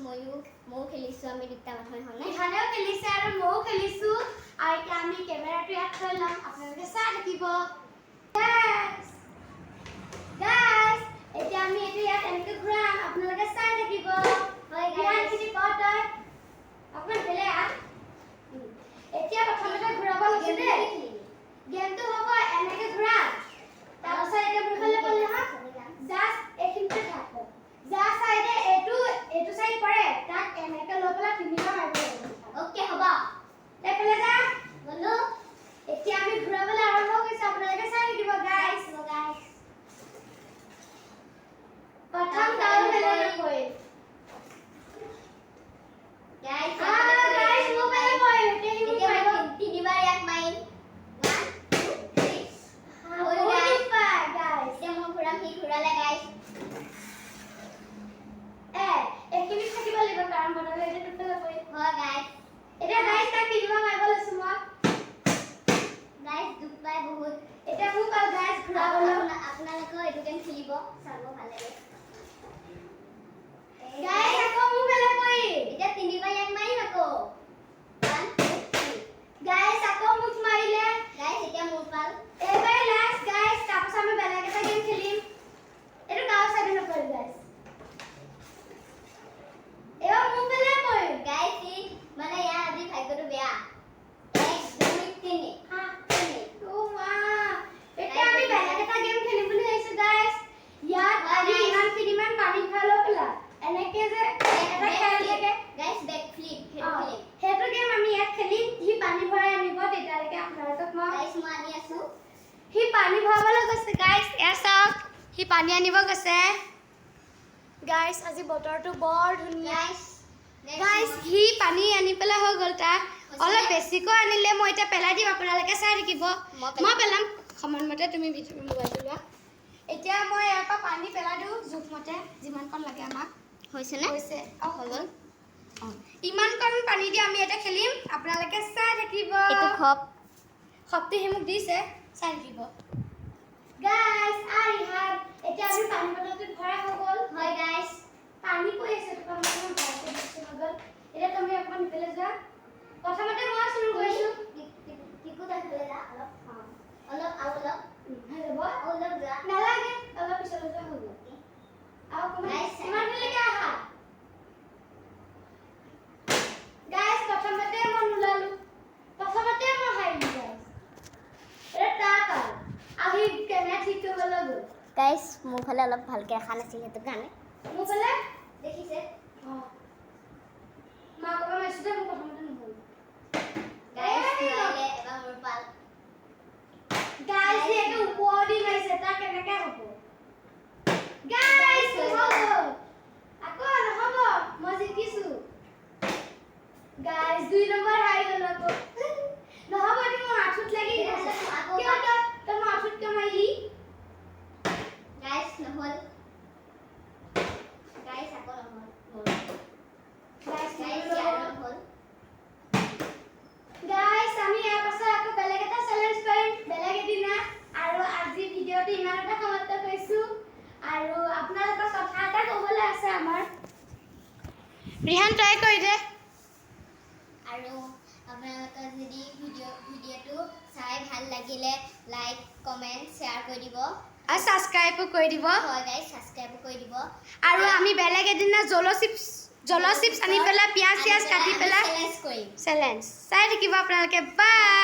ময়ো খেলিছো আমি দুটা মানুহ হলে ইহানেও খেলিছে আৰু ময়ো খেলিছো আৰু এতিয়া আমি কেমেৰাটো ইয়াত থৈ ল'ম আপোনালোকে চাই থাকিব গাইস এতিয়া আমি এইটো ইয়াত এনেকৈ ঘূৰাম আপোনালোকে চাই থাকিব হয় গাইস গাইস কি কত হয় অকমান বেলে এতিয়া প্ৰথমতে ঘূৰাব লৈছো দেই গেমটো হ'ব এনেকৈ ঘূৰা তাৰপিছত এতিয়া ঘূৰালে ক'লে হা জাস্ট এইখিনিতে থাকক যা সাইডে এটু সাইড পড়ে তাক এনেকে লোপলা তিনিটা মাৰিব ওকে হ'ব দেখলে যা বলো এতিয়া আমি ঘূৰাবলৈ আৰম্ভ কৰিছো আপোনালোকে চাই থাকিব গাইস প্ৰথম ডাউন বেলে পৰে গাইস গাইস মো বেলে পৰে এতিয়া মই তিনিবাৰ ইয়াক মাৰিম 1 2 3 হৈ গাইস গাইস এতিয়া মই ঘূৰাম সি ঘূৰালে গাইস এখিনি থাকিব লাগিব কাৰণ বনালে এটা টুটলে পৰে হয় গাইস এটা গাইস তাক তিনিবাৰ মাৰিব লৈছো মই গাইস দুখ পাই বহুত এটা মোক আৰু গাইস ঘূৰাবলৈ আপোনালোকে এইটো গেম খেলিব চাব ভাল লাগে গাইস আকৌ মোক বেলে পৰে এতিয়া তিনিবাৰ ইয়াক মাৰিম আকৌ 1 2 3 গাইস আকৌ মোক মাৰিলে গাইস এতিয়া মোৰ পাল এবাৰ লাষ্ট গাইস তাৰপিছত আমি বেলেগ এটা গেম খেলিম এইটো গাঁও সাইডে নপৰে গাইস এবাৰ মোক বেলে পৰে গাইস ই মানে ইয়াৰ আজি ভাগ্যটো বেয়া 1 2 3 হা ও মা এতিয়া আমি বেলেগ এটা গেম খেলিম বুলি ভাবিছো গাইস ইয়াত আমি ইমান পানী খালো পেলা এনেকে যে এটা খেল থাকে গাইস বেক ফ্লিপ হেটো খেলিম হেটো গেম আমি ইয়াত খেলিম সি পানী ভৰাই আনিব তেতিয়ালৈকে আপোনালোকক মই গাইস মই আনি আছো সি পানী ভৰাবলৈ গৈছে গাইস এ চাওক সি পানী আনিব গৈছে গাইস আজি বতৰটো বৰ ধুনীয়া গাইস হি পানী আনি পেলাই হৈ গ'ল তাক অলপ বেছিকৈ আনিলে মই এতিয়া পেলাই দিম আপোনালোকে চাই থাকিব মই পেলাম সময়মতে তুমি মোবাইলটো লোৱা এতিয়া মই ইয়াৰ পৰা পানী পেলাই দিওঁ জোখমতে যিমানকণ লাগে আমাক হৈছেনে হৈছে হৈ গ'ল ইমানকণ পানী দি আমি এটা খেলিম আপোনালোকে চাই থাকিব এইটো খপ শক্তি হে মোক দিছে চাই থাকিব গাইস আই হ্যাভ এটা আমি পানী বটলটো ভৰা হৈ গ'ল হয় গাইস পানী পৰি আছে তো মই ভৰাইছে দিছে হৈ গ'ল এটা তুমি অকমান নিপেলে যোৱা প্ৰথমতে মই শুৰু কৰিছো কিকু থাকিলে যা অলপ অলপ হৈ যাব অলপ যা নালাগে অলপ পিছলৈ যোৱা হৈ গ'ল আৰু Guys, কিমান লৈকে আহা গাইস প্ৰথমতে মই নোলালো প্ৰথমতে মই হাৰিলো গাইস এটা টাকা আহি কেমেৰা ঠিক কৰিবলৈ গ'ল গাইস মোৰ ফালে অলপ ভালকে ৰাখা নাছিল হেতু কাৰণে মোৰ ফালে দেখিছে মা কবা মাৰিছো যে মোৰ প্ৰথমতে নহ'ল গাইস নাইলে এবাৰ মোৰ পাল গাইস এইটো ওপৰ দি মাৰিছে তা কেনেকৈ হ'ব গাইস নহ'ব আকৌ নহ'ব মই জিকিছো গাইস 2 নম্বৰ হাৰি গ'ল আকৌ নহ'ব এইটো মোৰ আঁঠুত লাগি গৈছে কিয় তই মোৰ আঁঠুত কিয় মাৰিলি গাইস নহ'ল গাইস আকৌ নহ'ল গাইস গাইস নহ'ল ইয়াৰ নহ'ল গাইস আমি ইয়াৰ পাছত আকৌ বেলেগ এটা চেলেঞ্জ কৰিম বেলেগ এদিনা আৰু আজি ভিডিঅ'টো ইমানতে সমাপ্ত কৰিছো আৰু আপোনালোকৰ কথা এটা ক'বলৈ আছে আমাৰ ৰিহান ট্ৰাই কৰি দে আৰু আপোনালোকৰ যদি ভিডিঅ'টো চাই ভাল লাগিলে লাইক কমেন্ট শ্বেয়াৰ কৰি দিব আৰু ছাবস্ক্ৰাইবো কৰি দিব হয় গাইস সাবস্ক্ৰাইব কৰি দিব আৰু আমি বেলেগ এদিনা জলো চিপছ আনি পেলাই পিয়াজ কাটি পেলাই চেলেঞ্জ কৰিম চেলেঞ্জ চাই থাকিব আপোনালোকে বাই